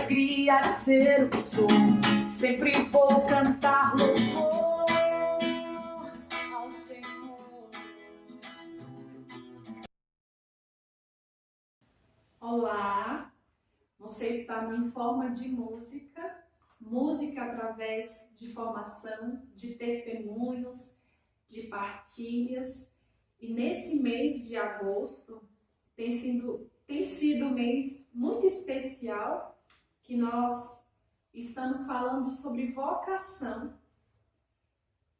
alegria de ser o que sou. Sempre vou cantar louvor ao Senhor. Olá, você está no Em Forma de Música, música através de formação, de testemunhos, de partilhas. E nesse mês de agosto tem sido um mês muito especial que nós estamos falando sobre vocação.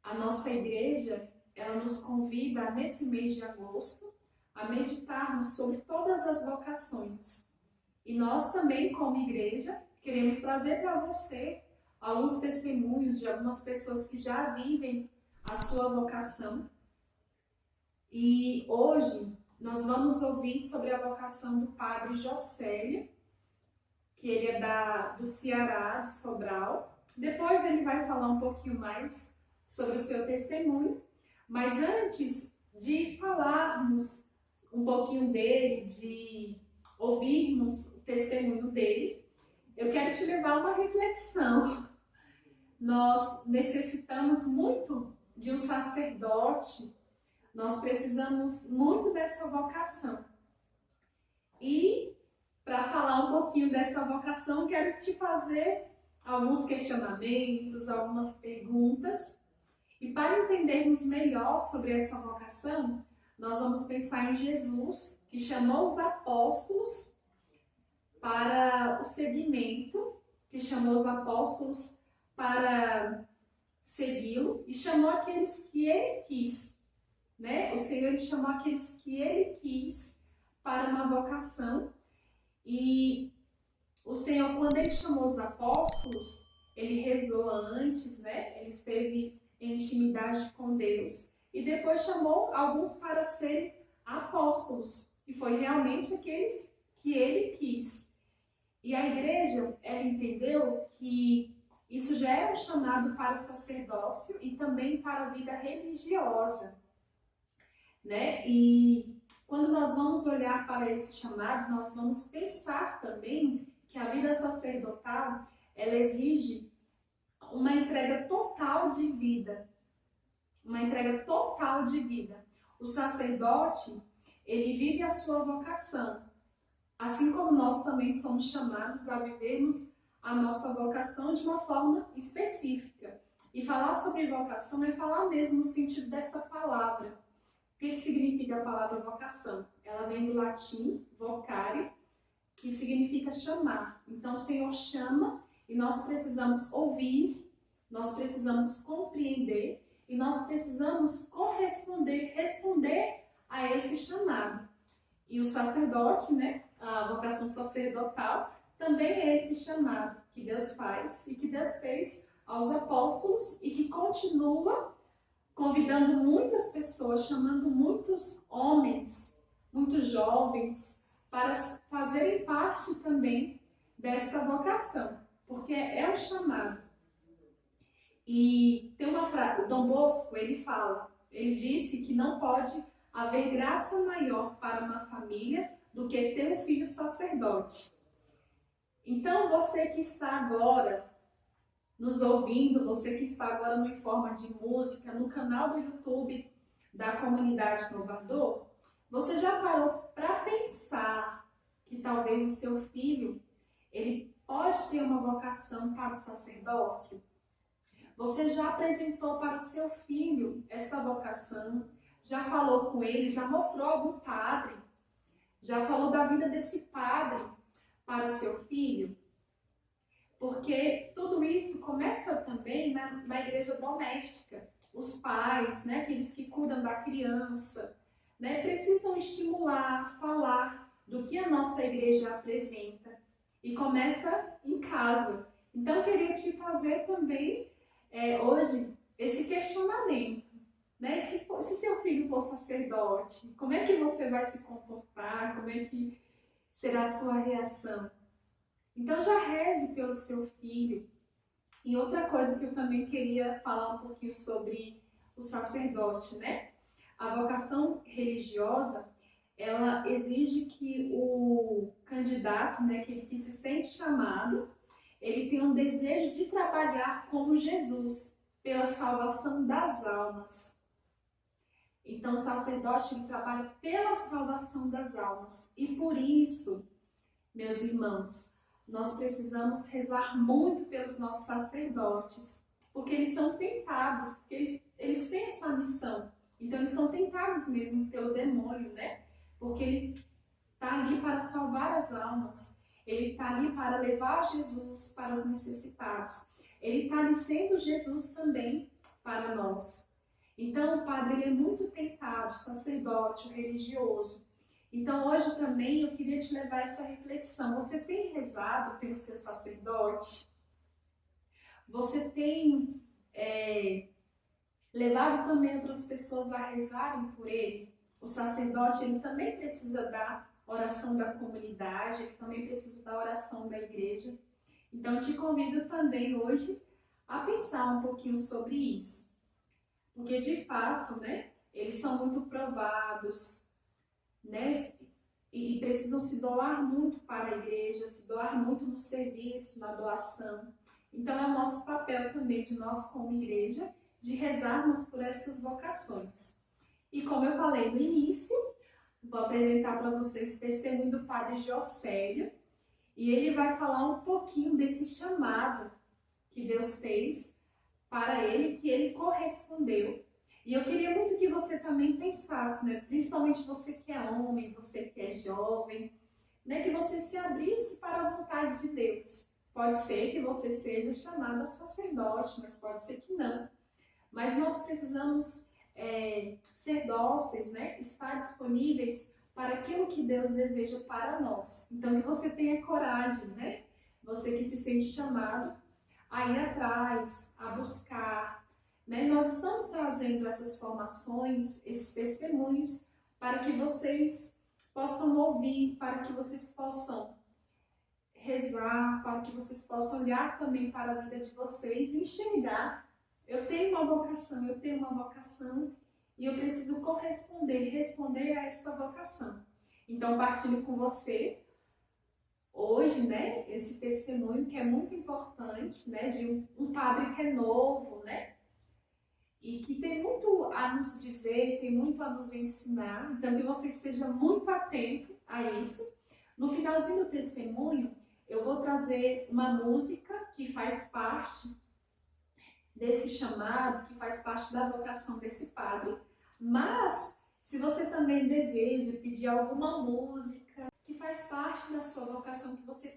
A nossa igreja, ela nos convida nesse mês de agosto a meditarmos sobre todas as vocações. E nós também, como igreja, queremos trazer para você alguns testemunhos de algumas pessoas que já vivem a sua vocação. E hoje nós vamos ouvir sobre a vocação do padre Jocélio, que ele é do Ceará, de Sobral. Depois ele vai falar um pouquinho mais sobre o seu testemunho. Mas antes de falarmos um pouquinho dele, de ouvirmos o testemunho dele, eu quero te levar a uma reflexão. Nós necessitamos muito de um sacerdote, nós precisamos muito dessa vocação. E para falar um pouquinho dessa vocação, quero te fazer alguns questionamentos, algumas perguntas. E para entendermos melhor sobre essa vocação, nós vamos pensar em Jesus, que chamou os apóstolos para o seguimento, que chamou os apóstolos para segui-lo e chamou aqueles que ele quis, né? O Senhor ele chamou aqueles que ele quis para uma vocação. E o Senhor, quando ele chamou os apóstolos, ele rezou antes, né? Ele esteve em intimidade com Deus. E depois chamou alguns para serem apóstolos. E foi realmente aqueles que ele quis. E a igreja, ela entendeu que isso já é um chamado para o sacerdócio e também para a vida religiosa, né? E quando nós vamos olhar para esse chamado, nós vamos pensar também que a vida sacerdotal, ela exige uma entrega total de vida. Uma entrega total de vida. O sacerdote, ele vive a sua vocação. Assim como nós também somos chamados a vivermos a nossa vocação de uma forma específica. E falar sobre vocação é falar mesmo no sentido dessa palavra. O que significa a palavra vocação? Ela vem do latim, vocare, que significa chamar. Então o Senhor chama e nós precisamos ouvir, nós precisamos compreender e nós precisamos corresponder, responder a esse chamado. E o sacerdote, né, a vocação sacerdotal, também é esse chamado que Deus faz e que Deus fez aos apóstolos e que continua convidando muitas pessoas, chamando muitos homens, muitos jovens, para fazerem parte também desta vocação, porque é um chamado. E tem uma frase, o Dom Bosco, ele disse que não pode haver graça maior para uma família do que ter um filho sacerdote. Então, você que está agora nos ouvindo, você que está agora no Em Forma de Música, no canal do YouTube da Comunidade Inovador, você já parou para pensar que talvez o seu filho, ele pode ter uma vocação para o sacerdócio? Você já apresentou para o seu filho essa vocação? Já falou com ele? Já mostrou algum padre? Já falou da vida desse padre para o seu filho? Porque tudo isso começa também na igreja doméstica. Os pais, né, aqueles que cuidam da criança, né, precisam estimular, falar do que a nossa igreja apresenta. E começa em casa. Então, eu queria te fazer também hoje esse questionamento. Né? Se seu filho for sacerdote, como é que você vai se comportar? Como é que será a sua reação? Então já reze pelo seu filho. E outra coisa que eu também queria falar um pouquinho sobre o sacerdote, né? A vocação religiosa, ela exige que o candidato, né, que se sente chamado, ele tem um desejo de trabalhar como Jesus, pela salvação das almas. Então, o sacerdote ele trabalha pela salvação das almas. E por isso, meus irmãos, nós precisamos rezar muito pelos nossos sacerdotes, porque eles são tentados, porque eles têm essa missão. Então, eles são tentados mesmo pelo demônio, né? Porque ele está ali para salvar as almas. Ele está ali para levar Jesus para os necessitados. Ele está ali sendo Jesus também para nós. Então, o padre ele é muito tentado, o sacerdote, o religioso. Então, hoje também eu queria te levar a essa reflexão. Você tem rezado pelo seu sacerdote? Você tem levado também outras pessoas a rezarem por ele? O sacerdote ele também precisa da oração da comunidade, ele também precisa da oração da igreja. Então, eu te convido também hoje a pensar um pouquinho sobre isso. Porque, de fato, né, eles são muito provados, né, e precisam se doar muito para a igreja, se doar muito no serviço, na doação. Então, é o nosso papel também, de nós como igreja, de rezarmos por essas vocações. E como eu falei no início, vou apresentar para vocês o testemunho do padre Jocélio, e ele vai falar um pouquinho desse chamado que Deus fez para ele, que ele correspondeu. E eu queria muito que você também pensasse, né? Principalmente você que é homem, você que é jovem, né? Que você se abrisse para a vontade de Deus. Pode ser que você seja chamado a sacerdote, mas pode ser que não. Mas nós precisamos ser dóceis, né? Estar disponíveis para aquilo que Deus deseja para nós. Então, que você tenha coragem, né? Você que se sente chamado a ir atrás, a buscar, né? Nós estamos trazendo essas formações, esses testemunhos, para que vocês possam ouvir, para que vocês possam rezar, para que vocês possam olhar também para a vida de vocês e enxergar: eu tenho uma vocação e eu preciso responder a esta vocação. Então, partilho com você hoje, né, esse testemunho que é muito importante, né, de um padre que é novo, né, e que tem muito a nos dizer, tem muito a nos ensinar. Então, que você esteja muito atento a isso. No finalzinho do testemunho, eu vou trazer uma música que faz parte desse chamado, que faz parte da vocação desse padre. Mas, se você também deseja pedir alguma música que faz parte da sua vocação, que você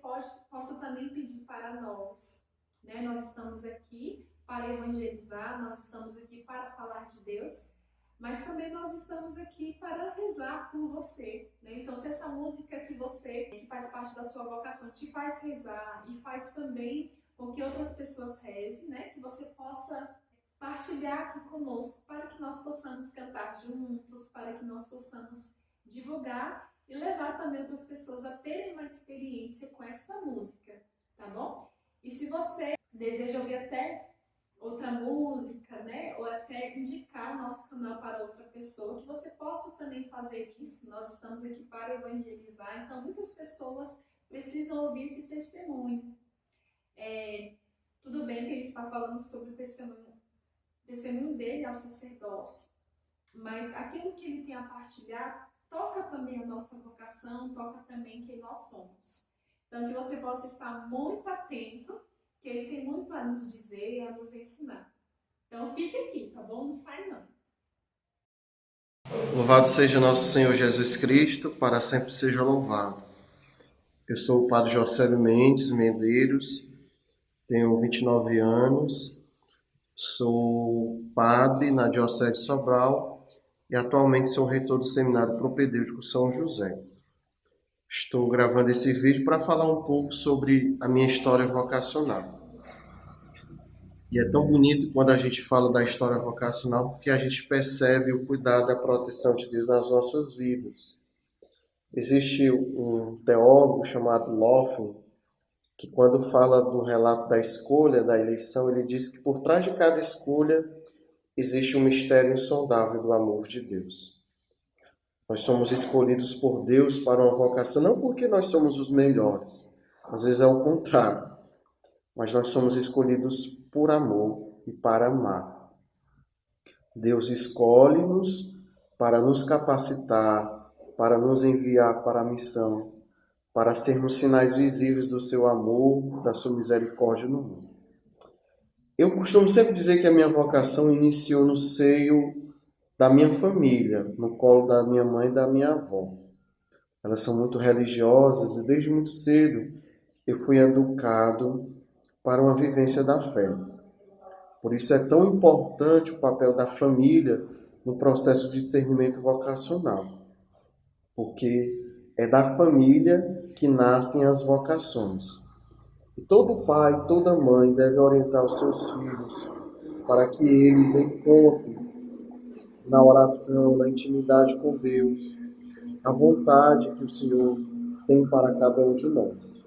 possa também pedir para nós, né? Nós estamos aqui para evangelizar, nós estamos aqui para falar de Deus, mas também nós estamos aqui para rezar por você, né? Então, se essa música que faz parte da sua vocação, te faz rezar e faz também com que outras pessoas rezem, né? Que você possa partilhar aqui conosco, para que nós possamos cantar juntos, para que nós possamos divulgar e levar também outras pessoas a terem uma experiência com essa música, tá bom? E se você deseja ouvir até outra música, né, ou até indicar o nosso canal para outra pessoa, que você possa também fazer isso. Nós estamos aqui para evangelizar, então muitas pessoas precisam ouvir esse testemunho. Tudo bem que ele está falando sobre o testemunho dele ao sacerdócio, mas aquilo que ele tem a partilhar toca também a nossa vocação, toca também quem nós somos. Então, que você possa estar muito atento, que ele tem muito a nos dizer e a nos ensinar. Então, fique aqui, tá bom? Não sai não. Louvado seja nosso Senhor Jesus Cristo, para sempre seja louvado. Eu sou o padre Jocélio Mendes Medeiros, tenho 29 anos, sou padre na Diocese de Sobral e atualmente sou reitor do Seminário Propedêutico São José. Estou gravando esse vídeo para falar um pouco sobre a minha história vocacional. E é tão bonito quando a gente fala da história vocacional, porque a gente percebe o cuidado e a proteção de Deus nas nossas vidas. Existe um teólogo chamado Loeffler, que quando fala do relato da escolha, da eleição, ele diz que por trás de cada escolha existe um mistério insondável do amor de Deus. Nós somos escolhidos por Deus para uma vocação, não porque nós somos os melhores, às vezes é o contrário, mas nós somos escolhidos por amor e para amar. Deus escolhe-nos para nos capacitar, para nos enviar para a missão, para sermos sinais visíveis do seu amor, da sua misericórdia no mundo. Eu costumo sempre dizer que a minha vocação iniciou no seio da minha família, no colo da minha mãe e da minha avó. Elas são muito religiosas e desde muito cedo eu fui educado para uma vivência da fé. Por isso é tão importante o papel da família no processo de discernimento vocacional, porque é da família que nascem as vocações. E todo pai, toda mãe deve orientar os seus filhos para que eles encontrem na oração, na intimidade com Deus, a vontade que o Senhor tem para cada um de nós.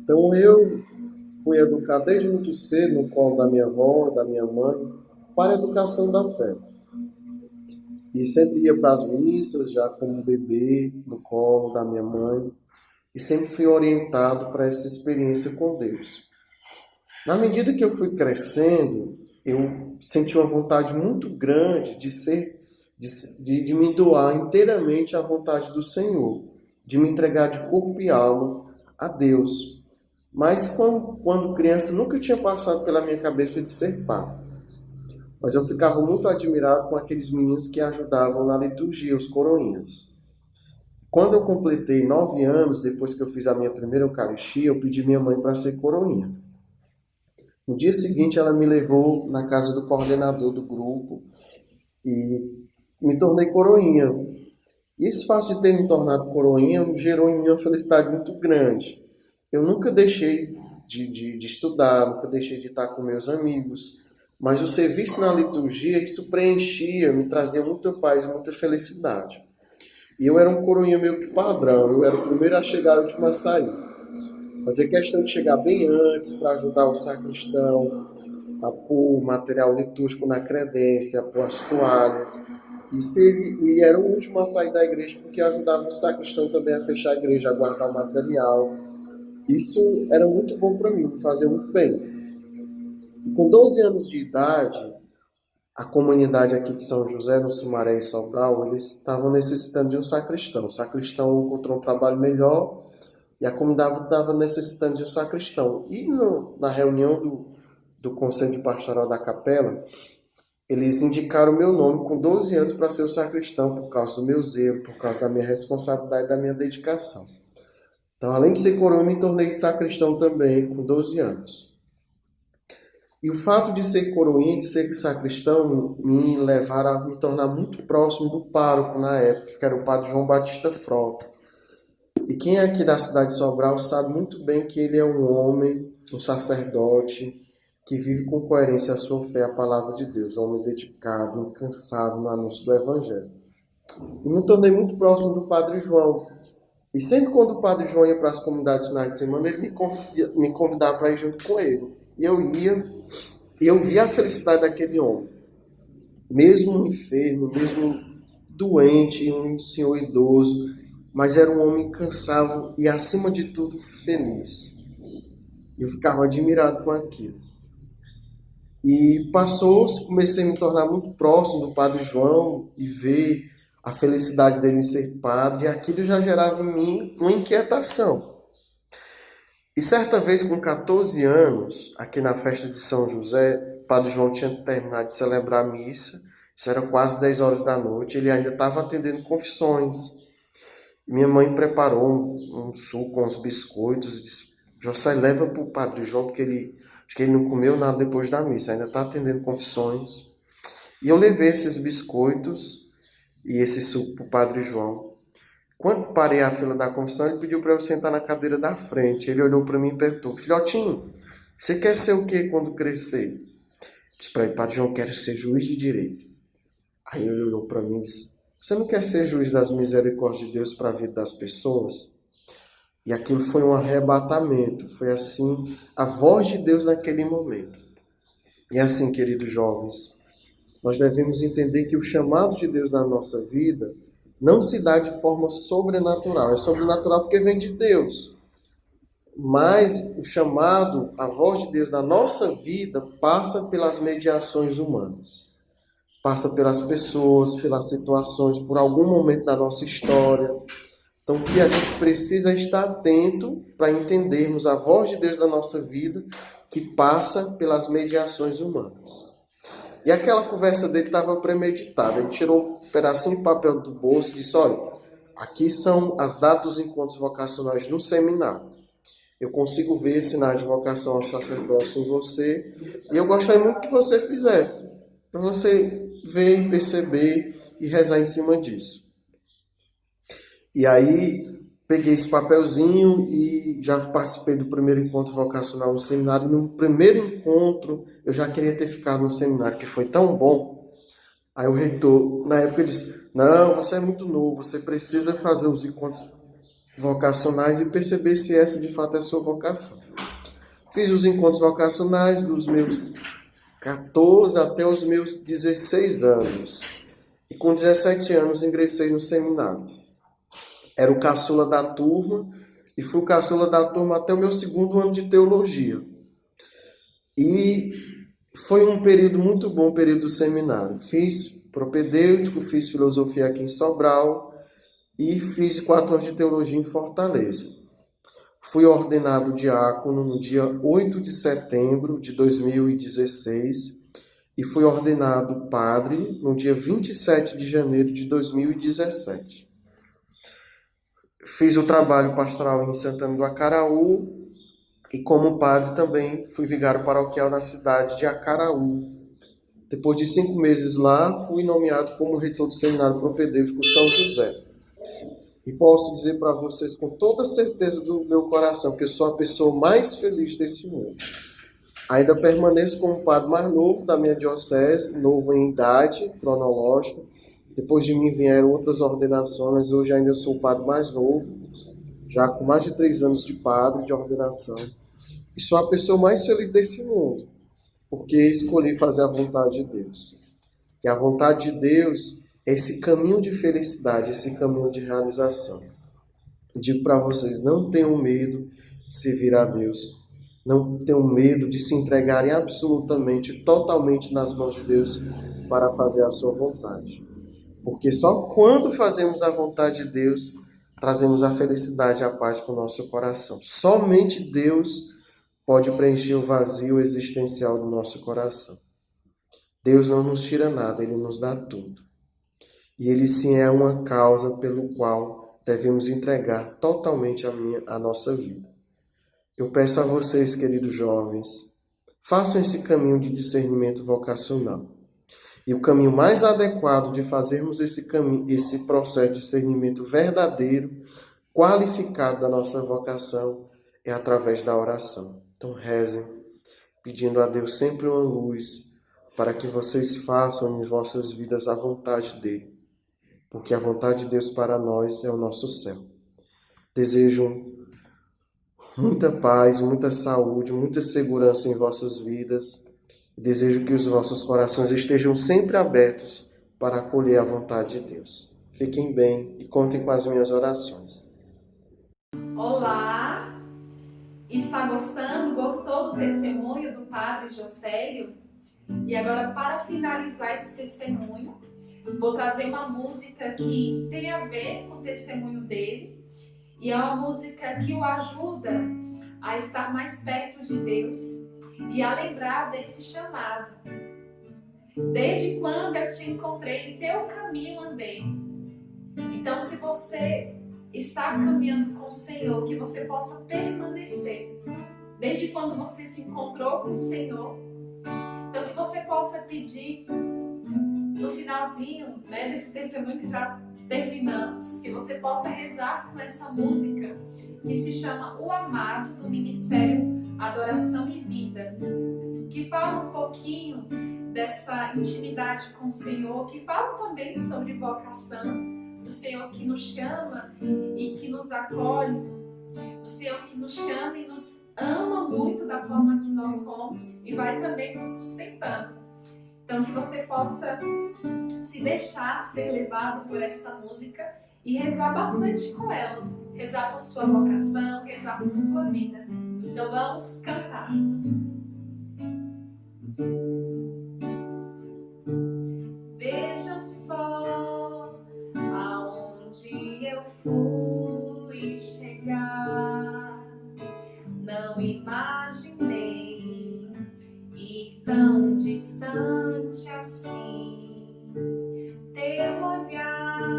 Então eu fui educado desde muito cedo no colo da minha avó, da minha mãe, para a educação da fé. E sempre ia para as missas, já como bebê, no colo da minha mãe, e sempre fui orientado para essa experiência com Deus. Na medida que eu fui crescendo, eu senti uma vontade muito grande de me doar inteiramente à vontade do Senhor, de me entregar de corpo e alma a Deus. Mas quando criança nunca tinha passado pela minha cabeça de ser padre. Mas eu ficava muito admirado com aqueles meninos que ajudavam na liturgia, os coroinhas. Quando eu completei 9 anos, depois que eu fiz a minha primeira Eucaristia, eu pedi minha mãe para ser coroinha. No dia seguinte, ela me levou na casa do coordenador do grupo e me tornei coroinha. E esse fato de ter me tornado coroinha gerou em mim uma felicidade muito grande. Eu nunca deixei de estudar, nunca deixei de estar com meus amigos, mas o serviço na liturgia, isso preenchia, me trazia muita paz e muita felicidade. E eu era um coroinha meio que padrão, eu era o primeiro a chegar e o último a sair. Fazer questão de chegar bem antes para ajudar o sacristão a pôr o material litúrgico na credência, a pôr as toalhas. E era o último a sair da igreja porque ajudava o sacristão também a fechar a igreja, a guardar o material. Isso era muito bom para mim, me fazia muito bem. E com 12 anos de idade, a comunidade aqui de São José, no Sumaré e Sobral, eles estavam necessitando de um sacristão. O sacristão encontrou um trabalho melhor e a comunidade estava necessitando de um sacristão. E na reunião do Conselho de Pastoral da Capela, eles indicaram o meu nome com 12 anos para ser o sacristão, por causa do meu zelo, por causa da minha responsabilidade e da minha dedicação. Então, além de ser coroa, eu me tornei sacristão também com 12 anos. E o fato de ser coroinha, de ser sacristão, me levaram a me tornar muito próximo do pároco na época, que era o padre João Batista Frota. E quem é aqui da cidade de Sobral sabe muito bem que ele é um homem, um sacerdote, que vive com coerência a sua fé, a palavra de Deus, um homem dedicado, incansável no anúncio do Evangelho. E me tornei muito próximo do padre João. E sempre quando o padre João ia para as comunidades finais de semana, ele me convidava para ir junto com ele. E eu ia, e eu via a felicidade daquele homem. Mesmo enfermo, mesmo doente, um senhor idoso, mas era um homem incansável e, acima de tudo, feliz. Eu ficava admirado com aquilo. E passou-se, comecei a me tornar muito próximo do padre João e ver a felicidade dele em ser padre, e aquilo já gerava em mim uma inquietação. E certa vez, com 14 anos, aqui na festa de São José, o padre João tinha terminado de celebrar a missa, isso era quase 10 horas da noite, ele ainda estava atendendo confissões. Minha mãe preparou um suco com uns biscoitos e disse: José, leva para o padre João, porque acho que ele não comeu nada depois da missa, ainda está atendendo confissões. E eu levei esses biscoitos e esse suco para o padre João. Quando parei a fila da confissão, ele pediu para eu sentar na cadeira da frente. Ele olhou para mim e perguntou: filhotinho, você quer ser o quê quando crescer? Eu disse para ele: padre João, quero ser juiz de direito. Aí ele olhou para mim e disse: você não quer ser juiz das misericórdias de Deus para a vida das pessoas? E aquilo foi um arrebatamento. Foi assim, a voz de Deus naquele momento. E assim, queridos jovens, nós devemos entender que o chamado de Deus na nossa vida não se dá de forma sobrenatural. É sobrenatural porque vem de Deus. mas o chamado, a voz de Deus na nossa vida passa pelas mediações humanas. Passa pelas pessoas, pelas situações, por algum momento da nossa história. Então, o que a gente precisa é estar atento para entendermos a voz de Deus na nossa vida, que passa pelas mediações humanas. E aquela conversa dele estava premeditada. Ele tirou um pedacinho de papel do bolso e disse: olha, aqui são as datas dos encontros vocacionais no seminário. Eu consigo ver sinais de vocação ao sacerdócio em você, e eu gostaria muito que você fizesse, para você ver, perceber e rezar em cima disso. E aí, peguei esse papelzinho e já participei do primeiro encontro vocacional no seminário. No primeiro encontro, eu já queria ter ficado no seminário, que foi tão bom. Aí o reitor, na época, disse: não, você é muito novo, você precisa fazer os encontros vocacionais e perceber se essa de fato é a sua vocação. Fiz os encontros vocacionais dos meus 14 até os meus 16 anos. E com 17 anos ingressei no seminário. Era o caçula da turma e fui o caçula da turma até o meu segundo ano de teologia. E foi um período muito bom, o período do seminário. Fiz propedêutico, fiz filosofia aqui em Sobral e fiz 4 anos de teologia em Fortaleza. Fui ordenado diácono no dia 8 de setembro de 2016 e fui ordenado padre no dia 27 de janeiro de 2017. Fiz o trabalho pastoral em Santana do Acaraú e, como padre, também fui vigário paroquial na cidade de Acaraú. Depois de 5 meses lá, fui nomeado como reitor do Seminário Propedêutico São José. E posso dizer para vocês com toda certeza do meu coração que eu sou a pessoa mais feliz desse mundo. Ainda permaneço como padre mais novo da minha diocese, novo em idade cronológica. Depois de mim vieram outras ordenações, mas hoje ainda sou o padre mais novo, já com mais de 3 anos de padre, de ordenação. E sou a pessoa mais feliz desse mundo, porque escolhi fazer a vontade de Deus. E a vontade de Deus é esse caminho de felicidade, esse caminho de realização. E digo para vocês, não tenham medo de servir a Deus. Não tenham medo de se entregarem absolutamente, totalmente nas mãos de Deus para fazer a sua vontade. Porque só quando fazemos a vontade de Deus, trazemos a felicidade e a paz para o nosso coração. Somente Deus pode preencher o vazio existencial do nosso coração. Deus não nos tira nada, Ele nos dá tudo. E Ele sim é uma causa pelo qual devemos entregar totalmente a nossa vida. Eu peço a vocês, queridos jovens, façam esse caminho de discernimento vocacional. E o caminho mais adequado de fazermos esse processo de discernimento verdadeiro, qualificado da nossa vocação, é através da oração. Então rezem, pedindo a Deus sempre uma luz, para que vocês façam em vossas vidas a vontade dEle. Porque a vontade de Deus para nós é o nosso céu. Desejo muita paz, muita saúde, muita segurança em vossas vidas. Desejo que os vossos corações estejam sempre abertos para acolher a vontade de Deus. Fiquem bem e contem com as minhas orações. Olá! Está gostando? Gostou do testemunho do Padre Jocélio? E agora, para finalizar esse testemunho, vou trazer uma música que tem a ver com o testemunho dele. E é uma música que o ajuda a estar mais perto de Deus e a lembrar desse chamado. Desde quando eu te encontrei, em teu caminho andei. Então, se você está caminhando com o Senhor, que você possa permanecer. Desde quando você se encontrou com o Senhor, então que você possa pedir no finalzinho, desse testemunho que já terminamos, que você possa rezar com essa música que se chama O Amado, do Ministério Adoração e Vida, que fala um pouquinho dessa intimidade com o Senhor, que fala também sobre vocação, do Senhor que nos chama e que nos acolhe, do Senhor que nos chama e nos ama muito da forma que nós somos e vai também nos sustentando. Então que você possa se deixar ser levado por esta música e rezar bastante com ela. rezar por sua vocação, rezar por sua vida. Então vamos cantar. Vejam só aonde eu fui chegar. Não imaginei ir tão distante assim. Teu olhar,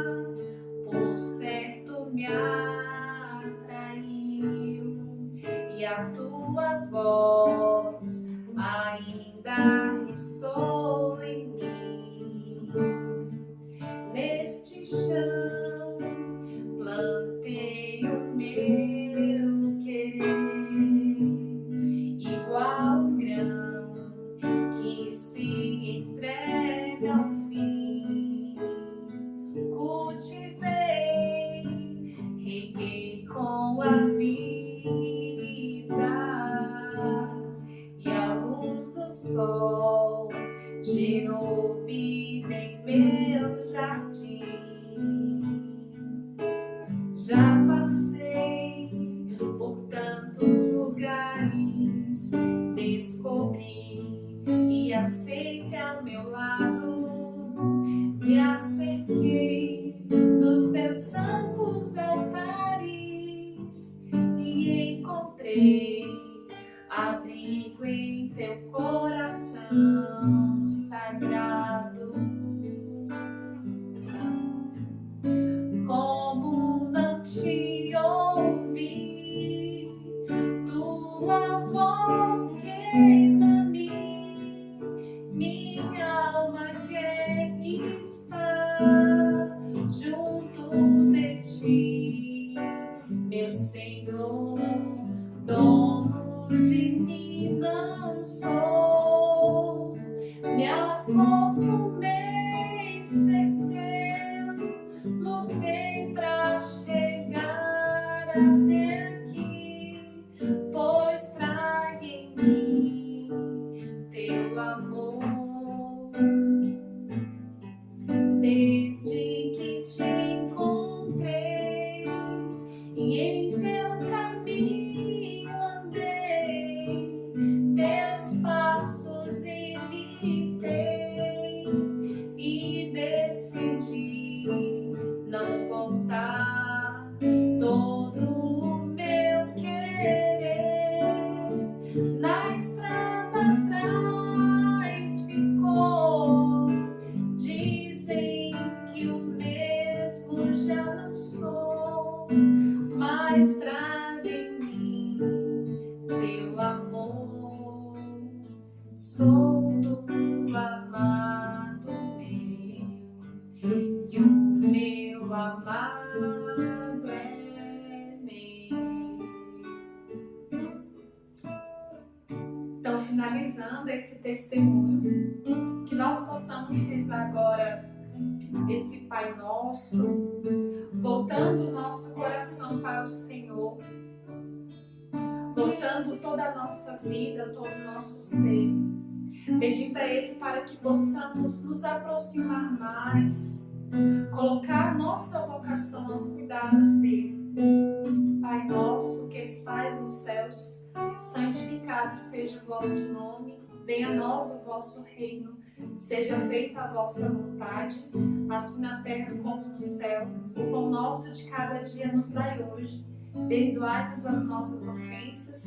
por certo, me atraiu, e a tua voz ainda ressoa em mim. Neste chão plantei o meu querer, igual um grão que se entrega ao fim. Cultivei, reguei com a vida, e a luz do sol gerou vida em meu jardim. Já passei por tantos lugares, descobri, ia sempre ao meu lado, me acerquei dos teus santos altares e encontrei abrigo em teu coração sagrado. Como não te ouvi, tua voz queima-me, minha alma quer estar junto de ti, meu Senhor, dono de mim não sou, me acostumei ser teu, lutei pra chegar até aqui, pois traga em mim teu amor. Desde que te encontrei e em teu caminho andei, teus passos imitei e decidi não voltar. Todo o meu querer na estrada atrás ficou. Dizem que o mesmo já não sou, mas traga em mim teu amor. Sou do amado meu, e o meu amado é meu. Então, finalizando esse testemunho, que nós possamos rezar agora esse Pai Nosso, voltando o nosso coração para o Senhor, voltando toda a nossa vida, todo o nosso ser, pedindo a Ele para que possamos nos aproximar mais, colocar a nossa vocação aos cuidados dEle. Pai nosso que estais nos céus, santificado seja o vosso nome, venha a nós o vosso reino, seja feita a vossa vontade, assim na terra como no céu. O pão nosso de cada dia nos dai hoje. Perdoai-nos as nossas ofensas,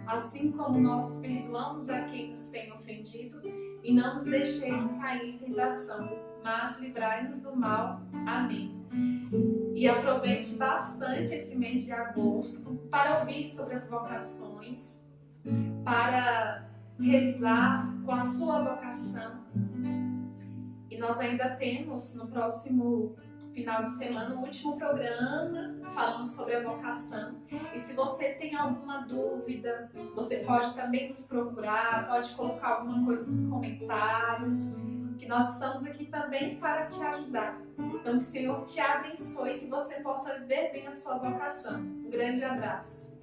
assim como nós perdoamos a quem nos tem ofendido, e não nos deixeis cair em tentação, mas livrai-nos do mal. Amém. E aproveite bastante esse mês de agosto para ouvir sobre as vocações, para rezar com a sua vocação. E nós ainda temos no próximo final de semana o último programa falando sobre a vocação. E se você tem alguma dúvida, você pode também nos procurar, pode colocar alguma coisa nos comentários, que nós estamos aqui também para te ajudar. Então que o Senhor te abençoe e que você possa viver bem a sua vocação. Um grande abraço.